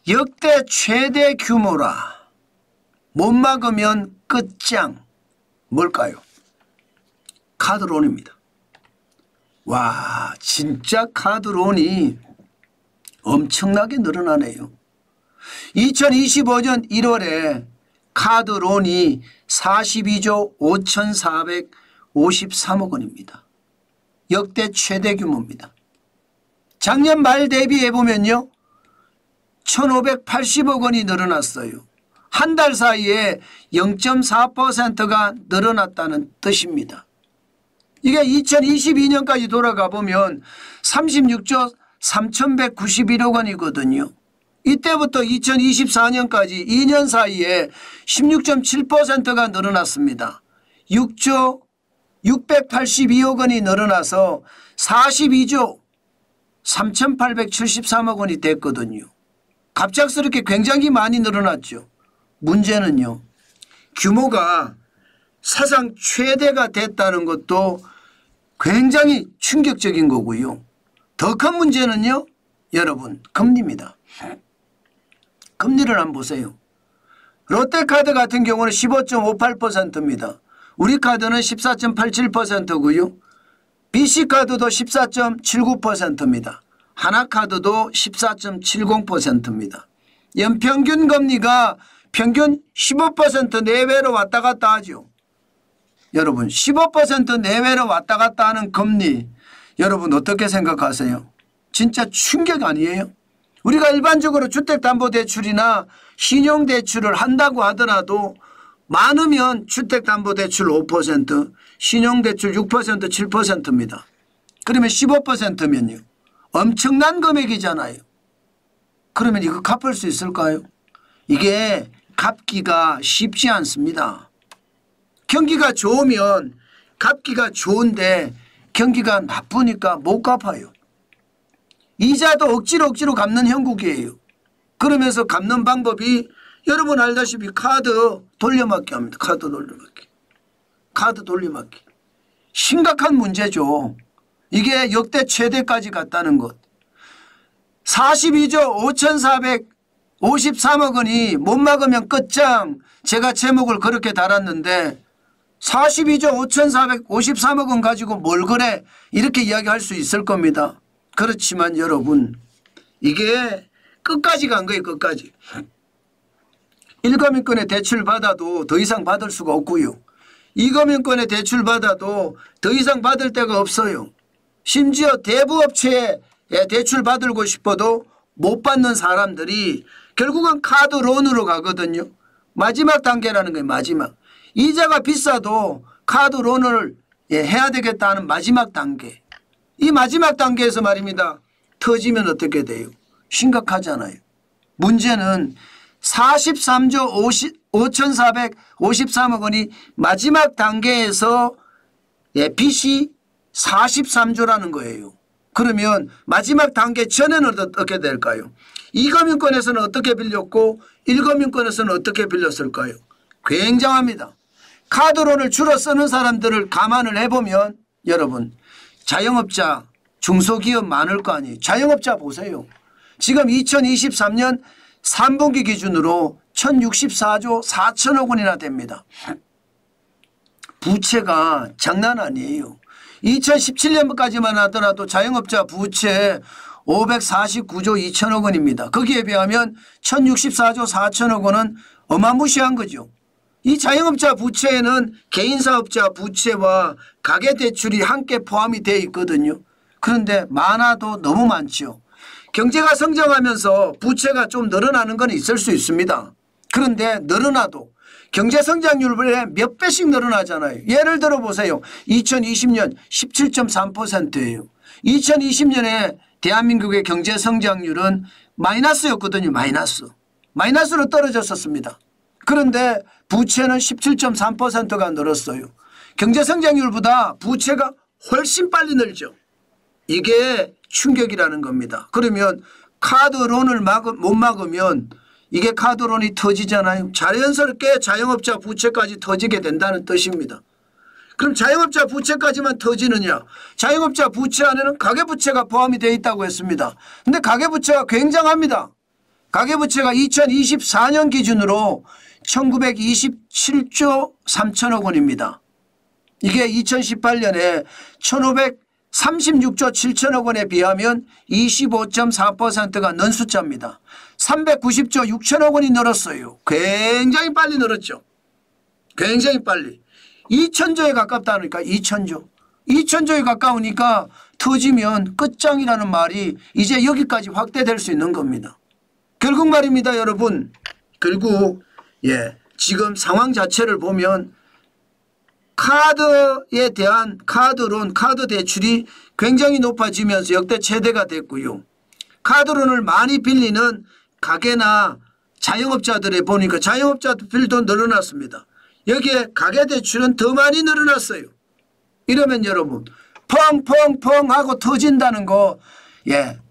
역대 최대 규모라. 못 막으면 끝장. 뭘까요? 카드론입니다. 와, 진짜 카드론이 엄청나게 늘어나네요. 2025년 1월에 카드론이 42조 5,453억 원입니다. 역대 최대 규모입니다. 작년 말 대비해 보면요, 1,580억 원이 늘어났어요. 한 달 사이에 0.4%가 늘어났다는 뜻입니다. 이게 2022년까지 돌아가 보면 36조 3,191억 원이거든요. 이때부터 2024년까지 2년 사이에 16.7%가 늘어났습니다. 6조 682억 원이 늘어나서 42조 3,873억 원이 됐거든요. 갑작스럽게 굉장히 많이 늘어났죠. 문제는요, 규모가 사상 최대가 됐다는 것도 굉장히 충격적인 거고요. 더 큰 문제는요, 여러분, 금리입니다. 금리를 한번 보세요. 롯데카드 같은 경우는 15.58%입니다. 우리카드는 14.87%고요. BC카드도 14.79%입니다. 하나카드도 14.70%입니다. 연평균 금리가 평균 15% 내외로 왔다 갔다 하죠. 여러분, 15% 내외로 왔다 갔다 하는 금리, 여러분 어떻게 생각하세요? 진짜 충격 아니에요? 우리가 일반적으로 주택담보대출이나 신용대출을 한다고 하더라도 많으면 주택담보대출 5%, 신용대출 6%, 7%입니다. 그러면 15%면요. 엄청난 금액이잖아요. 그러면 이거 갚을 수 있을까요? 이게 갚기가 쉽지 않습니다. 경기가 좋으면 갚기가 좋은데 경기가 나쁘니까 못 갚아요. 이자도 억지로 갚는 형국이에요. 그러면서 갚는 방법이 여러분 알다시피 카드 돌려막기 합니다. 카드 돌려막기. 카드 돌려막기. 심각한 문제죠. 이게 역대 최대까지 갔다는 것. 42조 5,453억 원이 못 막으면 끝장. 제가 제목을 그렇게 달았는데 42조 5,453억 원 가지고 뭘 그래 이렇게 이야기할 수 있을 겁니다. 그렇지만 여러분 이게 끝까지 간 거예요. 끝까지. 1금융권에 대출 받아도 더 이상 받을 수가 없고요. 2금융권에 대출 받아도 더 이상 받을 데가 없어요. 심지어 대부업체에 대출 받고 싶어도 못 받는 사람들이 결국은 카드론으로 가거든요. 마지막 단계라는 거예요. 마지막. 이자가 비싸도 카드론을 해야 되겠다는 마지막 단계. 이 마지막 단계에서 말입니다. 터지면 어떻게 돼요? 심각하잖아요. 문제는 43조 5,453억 원이 마지막 단계에서 빚이 43조라는 거예요. 그러면 마지막 단계 전에는 어떻게 될까요? 2금융권에서는 어떻게 빌렸고 1금융권에서는 어떻게 빌렸을까요? 굉장합니다. 카드론을 주로 쓰는 사람들을 감안을 해보면 여러분 자영업자 중소기업 많을 거 아니에요. 자영업자 보세요. 지금 2023년 3분기 기준으로 1,064조 4천억 원이나 됩니다. 부채가 장난 아니에요. 2017년까지만 하더라도 자영업자 부채 549조 2천억 원입니다. 거기에 비하면 1,064조 4천억 원은 어마무시한 거죠. 이 자영업자 부채에는 개인사업자 부채와 가계대출이 함께 포함이 되어 있거든요. 그런데 많아도 너무 많죠. 경제가 성장하면서 부채가 좀 늘어나는 건 있을 수 있습니다. 그런데 늘어나도 경제성장률에 몇 배씩 늘어나잖아요. 예를 들어 보세요. 2020년 17.3%예요. 2020년에 대한민국의 경제성장률은 마이너스였거든요. 마이너스로 떨어졌었습니다. 그런데 부채는 17.3%가 늘었어요. 경제성장률보다 부채가 훨씬 빨리 늘죠. 이게 충격이라는 겁니다. 그러면 카드론을 못 막으면 이게 카드론이 터지잖아요. 자연스럽게 자영업자 부채까지 터지게 된다는 뜻입니다. 그럼 자영업자 부채까지만 터지느냐? 자영업자 부채 안에는 가계부채가 포함이 되어 있다고 했습니다. 그런데 가계부채가 굉장합니다. 가계부채가 2024년 기준으로 1927조 3천억 원입니다. 이게 2018년에 1536조 7천억 원에 비하면 25.4%가 는 숫자입니다. 390조 6천억 원이 늘었어요. 굉장히 빨리 늘었죠. 굉장히 빨리. 2천조에 가깝다니까. 2천조. 2천조에 가까우니까 터지면 끝장이라는 말이 이제 여기까지 확대될 수 있는 겁니다. 결국 말입니다, 여러분. 결국 지금 상황 자체를 보면 카드에 대한 카드론, 카드 대출이 굉장히 높아지면서 역대 최대가 됐고요. 카드론을 많이 빌리는 가게나 자영업자들에 보니까 자영업자들도 늘어났습니다. 여기에 가계대출은 더 많이 늘어났어요. 이러면 여러분 펑펑펑 하고 터진다는 거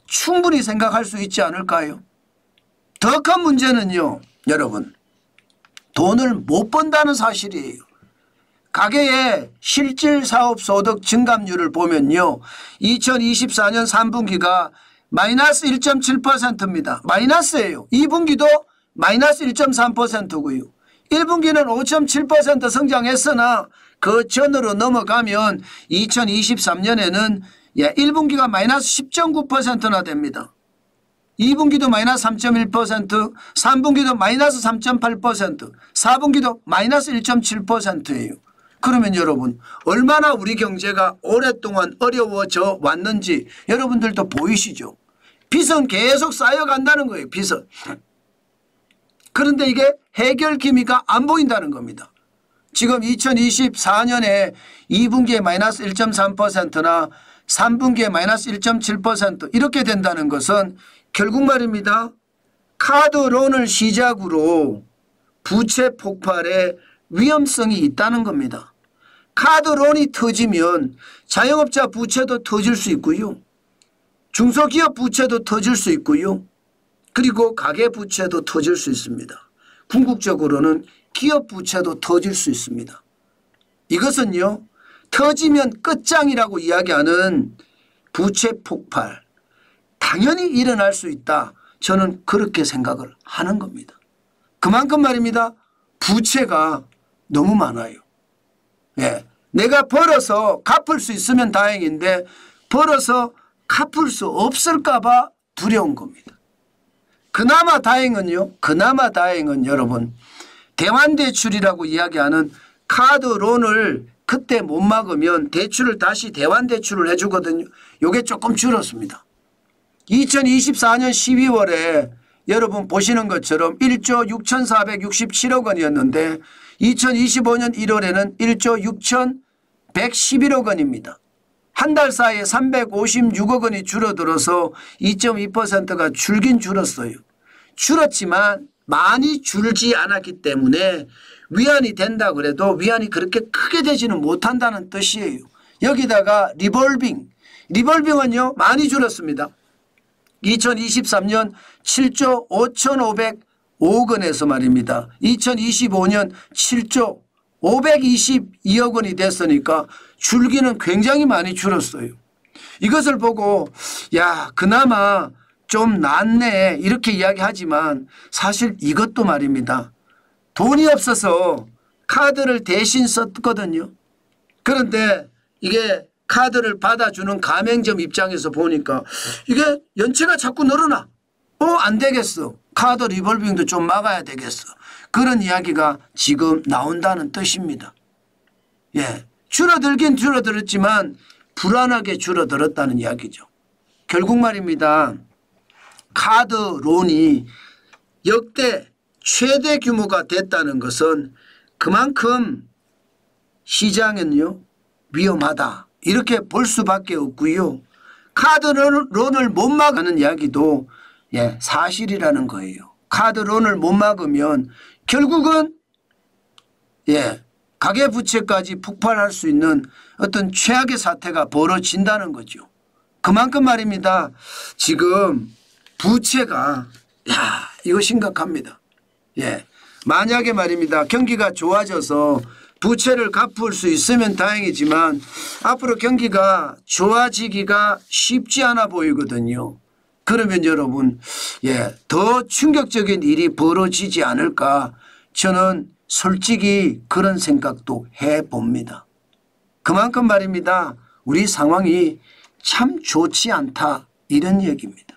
충분히 생각할 수 있지 않을까요? 더 큰 문제는요, 여러분 돈을 못 번다는 사실이에요. 가계의 실질사업소득 증감률을 보면요, 2024년 3분기가 마이너스 1.7%입니다. 마이너스예요. 2분기도 마이너스 1.3%고요. 1분기는 5.7% 성장했으나 그 전으로 넘어가면 2023년에는 1분기가 마이너스 10.9%나 됩니다. 2분기도 마이너스 3.1%, 3분기도 마이너스 3.8%, 4분기도 마이너스 1.7%예요. 그러면 여러분 얼마나 우리 경제가 오랫동안 어려워져 왔는지 여러분들도 보이시죠? 빚은 계속 쌓여간다는 거예요. 빚은. 그런데 이게 해결 기미가 안 보인다는 겁니다. 지금 2024년에 2분기에 마이너스 1.3%나 3분기에 마이너스 1.7% 이렇게 된다는 것은 결국 말입니다. 카드론을 시작으로 부채 폭발의 위험성이 있다는 겁니다. 카드론이 터지면 자영업자 부채도 터질 수 있고요. 중소기업 부채도 터질 수 있고요. 그리고 가계 부채도 터질 수 있습니다. 궁극적으로는 기업 부채도 터질 수 있습니다. 이것은요, 터지면 끝장이라고 이야기하는 부채 폭발, 당연히 일어날 수 있다. 저는 그렇게 생각을 하는 겁니다. 그만큼 말입니다. 부채가 너무 많아요. 내가 벌어서 갚을 수 있으면 다행인데 벌어서 갚을 수 없을까 봐 두려운 겁니다. 그나마 다행은요. 그나마 다행은 여러분 대환대출이라고 이야기하는 카드론을 그때 못 막으면 대출을 다시 대환대출을 해주거든요. 이게 조금 줄었습니다. 2024년 12월에 여러분 보시는 것처럼 1조 6,467억 원이었는데 2025년 1월에는 1조 6,111억 원입니다. 한 달 사이에 356억 원이 줄어들어서 2.2%가 줄긴 줄었어요. 줄었지만 많이 줄지 않았기 때문에 위안이 된다 그래도 위안이 그렇게 크게 되지는 못한다는 뜻이에요. 여기다가 리볼빙은요 많이 줄었습니다. 2023년 7조 5,505억 원에서 말입니다. 2025년 7조 522억 원이 됐으니까 줄기는 굉장히 많이 줄었어요. 이것을 보고 야 그나마 좀 낫네 이렇게 이야기하지만 사실 이것도 말입니다. 돈이 없어서 카드를 대신 썼거든요. 그런데 이게 카드를 받아주는 가맹점 입장에서 보니까 이게 연체가 자꾸 늘어나. 안 되겠어. 카드 리볼빙도 좀 막아야 되겠어. 그런 이야기가 지금 나온다는 뜻입니다. 줄어들긴 줄어들었지만 불안하게 줄어들었다는 이야기죠. 결국 말입니다. 카드론이 역대 최대 규모가 됐다는 것은 그만큼 시장은요 위험하다. 이렇게 볼 수밖에 없고요. 카드론을 못 막는 이야기도 사실이라는 거예요. 카드론을 못 막으면 결국은 가계부채까지 폭발할 수 있는 어떤 최악의 사태가 벌어진다는 거죠. 그만큼 말입니다. 지금 부채가 이거 심각합니다. 만약에 말입니다. 경기가 좋아져서 부채를 갚을 수 있으면 다행이지만 앞으로 경기가 좋아지기가 쉽지 않아 보이거든요. 그러면 여러분 더 충격적인 일이 벌어지지 않을까 저는 솔직히 그런 생각도 해봅니다. 그만큼 말입니다. 우리 상황이 참 좋지 않다 이런 얘기입니다.